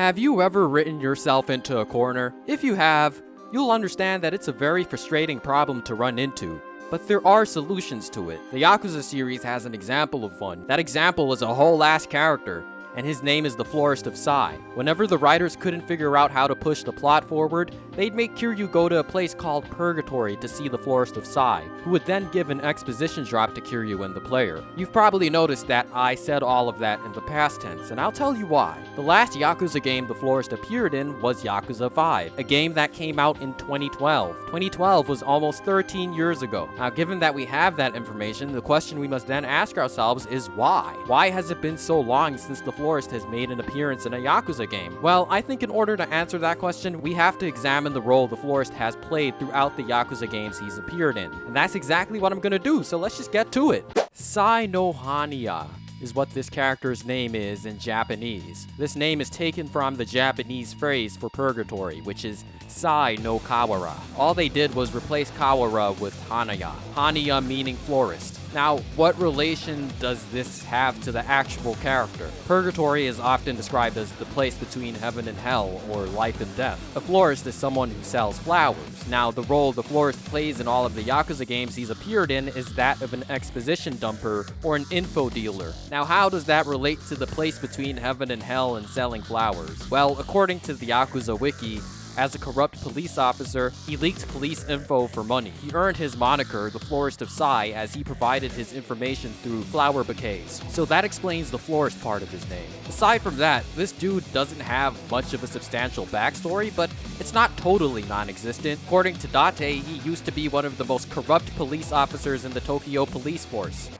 Have you ever written yourself into a corner? If you have, you'll understand that it's a very frustrating problem to run into. But there are solutions to it. The Yakuza series has an example of one. That example is a whole ass character, and his name is the Florist of Sai. Whenever the writers couldn't figure out how to push the plot forward, they'd make Kiryu go to a place called Purgatory to see the Florist of Sai, who would then give an exposition drop to Kiryu and the player. You've probably noticed that I said all of that in the past tense, and I'll tell you why. The last Yakuza game the Florist appeared in was Yakuza 5, a game that came out in 2012. 2012 was almost 13 years ago. Now, given that we have that information, the question we must then ask ourselves is why? Why has it been so long since the Florist has made an appearance in a Yakuza game? Well, I think in order to answer that question, we have to examine the role the Florist has played throughout the Yakuza games he's appeared in. And that's exactly what I'm gonna do, so let's just get to it. Sai no Haniya is what this character's name is in Japanese. This name is taken from the Japanese phrase for purgatory, which is Sai no Kawara. All they did was replace Kawara with Hanaya. Haniya meaning florist. Now, what relation does this have to the actual character? Purgatory is often described as the place between heaven and hell, or life and death. A florist is someone who sells flowers. Now, the role the florist plays in all of the Yakuza games he's appeared in is that of an exposition dumper or an info dealer. Now, how does that relate to the place between heaven and hell and selling flowers? Well, according to the Yakuza wiki, as a corrupt police officer, he leaked police info for money. He earned his moniker, the Florist of Sai, as he provided his information through flower bouquets. So that explains the florist part of his name. Aside from that, this dude doesn't have much of a substantial backstory, but it's not totally non-existent. According to Date, he used to be one of the most corrupt police officers in the Tokyo police force.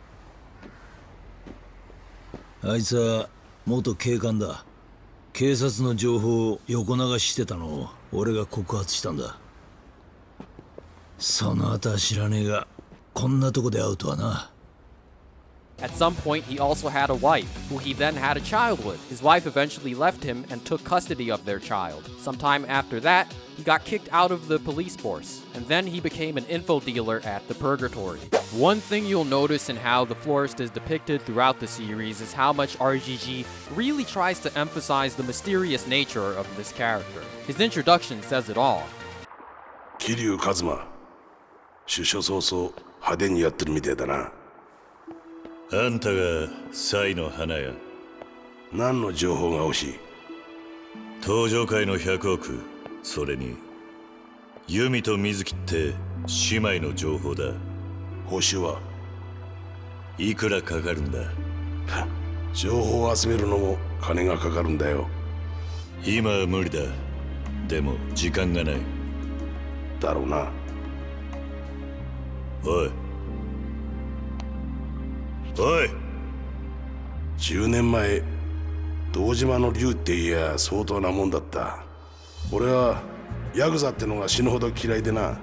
あいつは元警官だ。警察の情報を横流ししてたのを俺が告発したんだ。その後は知らねえが、こんなとこで会うとはな。At some point, he also had a wife, who he then had a child with. His wife eventually left him and took custody of their child. Sometime after that, he got kicked out of the police force, and then he became an info dealer at the Purgatory. One thing you'll notice in how the Florist is depicted throughout the series is how much RGG really tries to emphasize the mysterious nature of this character. His introduction says it all. 桐生一馬、出所早々派手にやってるみてえだな。あんたがサイの花屋。何の情報が欲しい？登場界の100億、それにユミと水木って姉妹の情報だ。報酬はいくらかかるんだ？情報を集めるのも金がかかるんだよ。今は無理だ。でも時間がない。だろうな。おいおい、10年前堂島の竜って言や相当なもんだった。俺はヤクザってのが死ぬほど嫌いでな。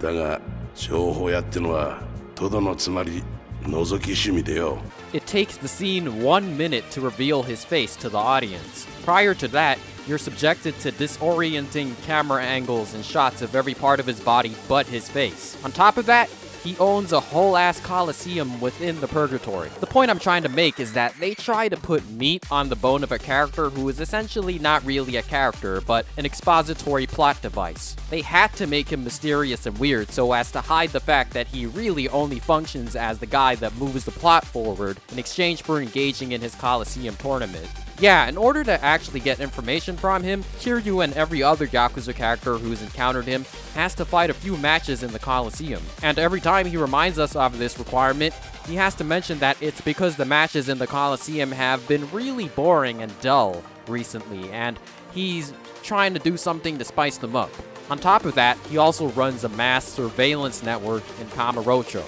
だが情報屋ってのはとどのつまり覗き趣味でよ。 It takes the scene 1 minute to reveal his face to the audience. Prior to that, you're subjected to disorienting camera angles and shots of every part of his body but his face. On top of that, he owns a whole-ass coliseum within the Purgatory. The point I'm trying to make is that they try to put meat on the bone of a character who is essentially not really a character, but an expository plot device. They had to make him mysterious and weird so as to hide the fact that he really only functions as the guy that moves the plot forward in exchange for engaging in his Coliseum tournament. Yeah, in order to actually get information from him, Kiryu and every other Yakuza character who's encountered him has to fight a few matches in the Coliseum. And every time he reminds us of this requirement, he has to mention that it's because the matches in the Coliseum have been really boring and dull recently, and he's trying to do something to spice them up. On top of that, he also runs a mass surveillance network in Kamurocho.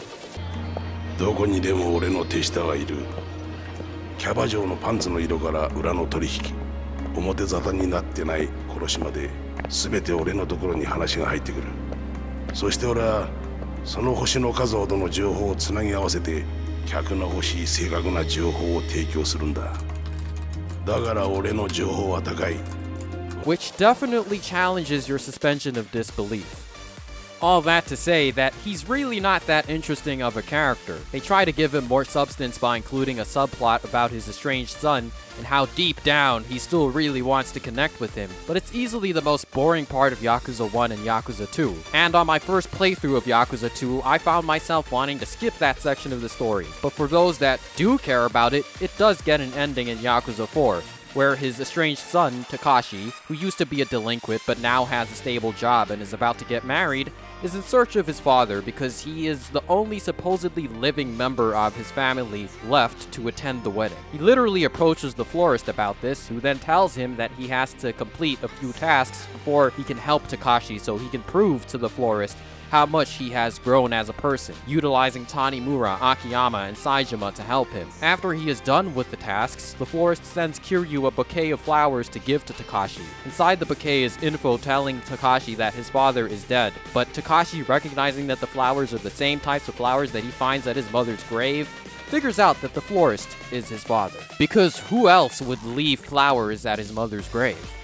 どこにでも俺の手下はいる。キャバ嬢のパンツの色から裏の取引、表沙汰になってない殺しまで全て俺のところに話が入ってくる。そして俺はその星の数ほどの情報をつなぎ合わせて客の欲しい正確な情報を提供するんだ。だから俺の情報は高い。 Which definitely challenges your suspension of disbelief. All that to say that he's really not that interesting of a character. They try to give him more substance by including a subplot about his estranged son and how deep down he still really wants to connect with him, but it's easily the most boring part of Yakuza 1 and Yakuza 2. And on my first playthrough of Yakuza 2, I found myself wanting to skip that section of the story. But for those that do care about it, it does get an ending in Yakuza 4, where his estranged son, Takashi, who used to be a delinquent but now has a stable job and is about to get married, is in search of his father because he is the only supposedly living member of his family left to attend the wedding. He literally approaches the florist about this, who then tells him that he has to complete a few tasks before he can help Takashi so he can prove to the florist how much he has grown as a person, utilizing Tanimura, Akiyama, and Saejima to help him. After he is done with the tasks, the florist sends Kiryu a bouquet of flowers to give to Takashi. Inside the bouquet is info telling Takashi that his father is dead, but Takashi, recognizing that the flowers are the same types of flowers that he finds at his mother's grave, figures out that the florist is his father. Because who else would leave flowers at his mother's grave?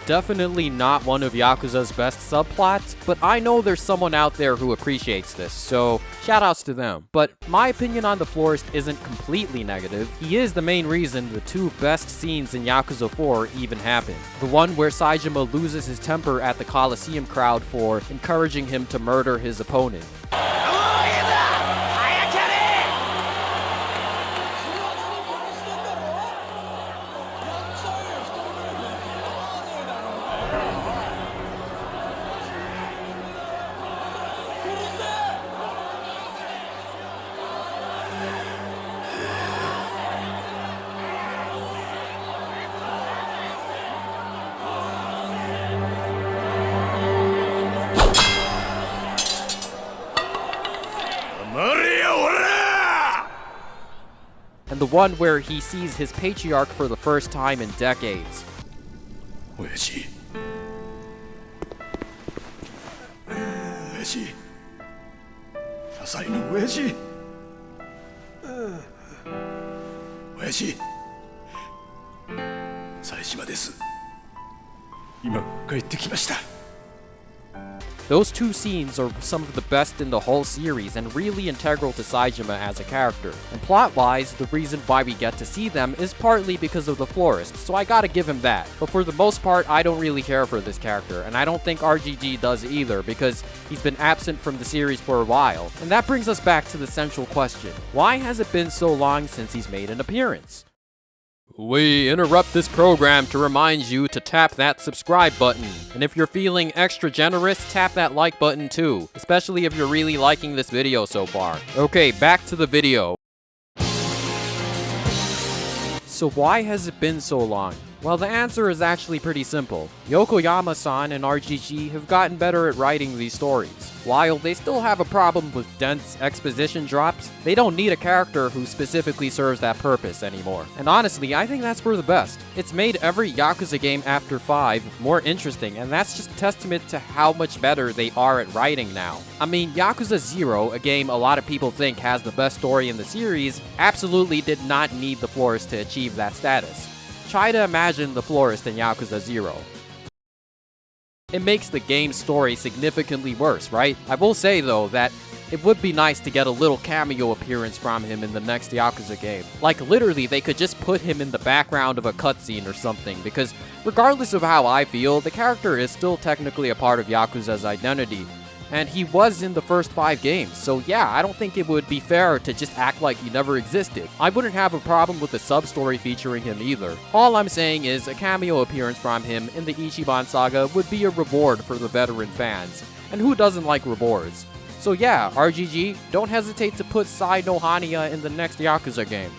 Definitely not one of Yakuza's best subplots, but I know there's someone out there who appreciates this, so shoutouts to them. But my opinion on the florist isn't completely negative. He is the main reason the two best scenes in Yakuza 4 even happen. The one where Saejima loses his temper at the Coliseum crowd for encouraging him to murder his opponent. And the one where he sees his patriarch for the first time in decades. 親父親父支えの親父親父冴島です今帰ってきました Those two scenes are some of the best in the whole series and really integral to Saejima as a character. And plot-wise, the reason why we get to see them is partly because of the florist, so I gotta give him that. But for the most part, I don't really care for this character, and I don't think RGG does either because he's been absent from the series for a while. And that brings us back to the central question. Why has it been so long since he's made an appearance? We interrupt this program to remind you to tap that subscribe button. And if you're feeling extra generous, tap that like button too, especially if you're really liking this video so far. Okay, back to the video. So why has it been so long? Well, the answer is actually pretty simple. Yokoyama-san and RGG have gotten better at writing these stories. While they still have a problem with dense exposition drops, they don't need a character who specifically serves that purpose anymore. And honestly, I think that's for the best. It's made every Yakuza game after 5 more interesting, and that's just a testament to how much better they are at writing now. I mean, Yakuza 0, a game a lot of people think has the best story in the series, absolutely did not need the florist to achieve that status. Try to imagine the florist in Yakuza 0. It makes the game's story significantly worse, right? I will say though that it would be nice to get a little cameo appearance from him in the next Yakuza game. Like literally, they could just put him in the background of a cutscene or something, because regardless of how I feel, the character is still technically a part of Yakuza's identity. And he was in the first 5 games, so yeah, I don't think it would be fair to just act like he never existed. I wouldn't have a problem with a sub-story featuring him either. All I'm saying is a cameo appearance from him in the Ichiban saga would be a reward for the veteran fans. And who doesn't like rewards? So yeah, RGG, don't hesitate to put Sai no Hanya in the next Yakuza game.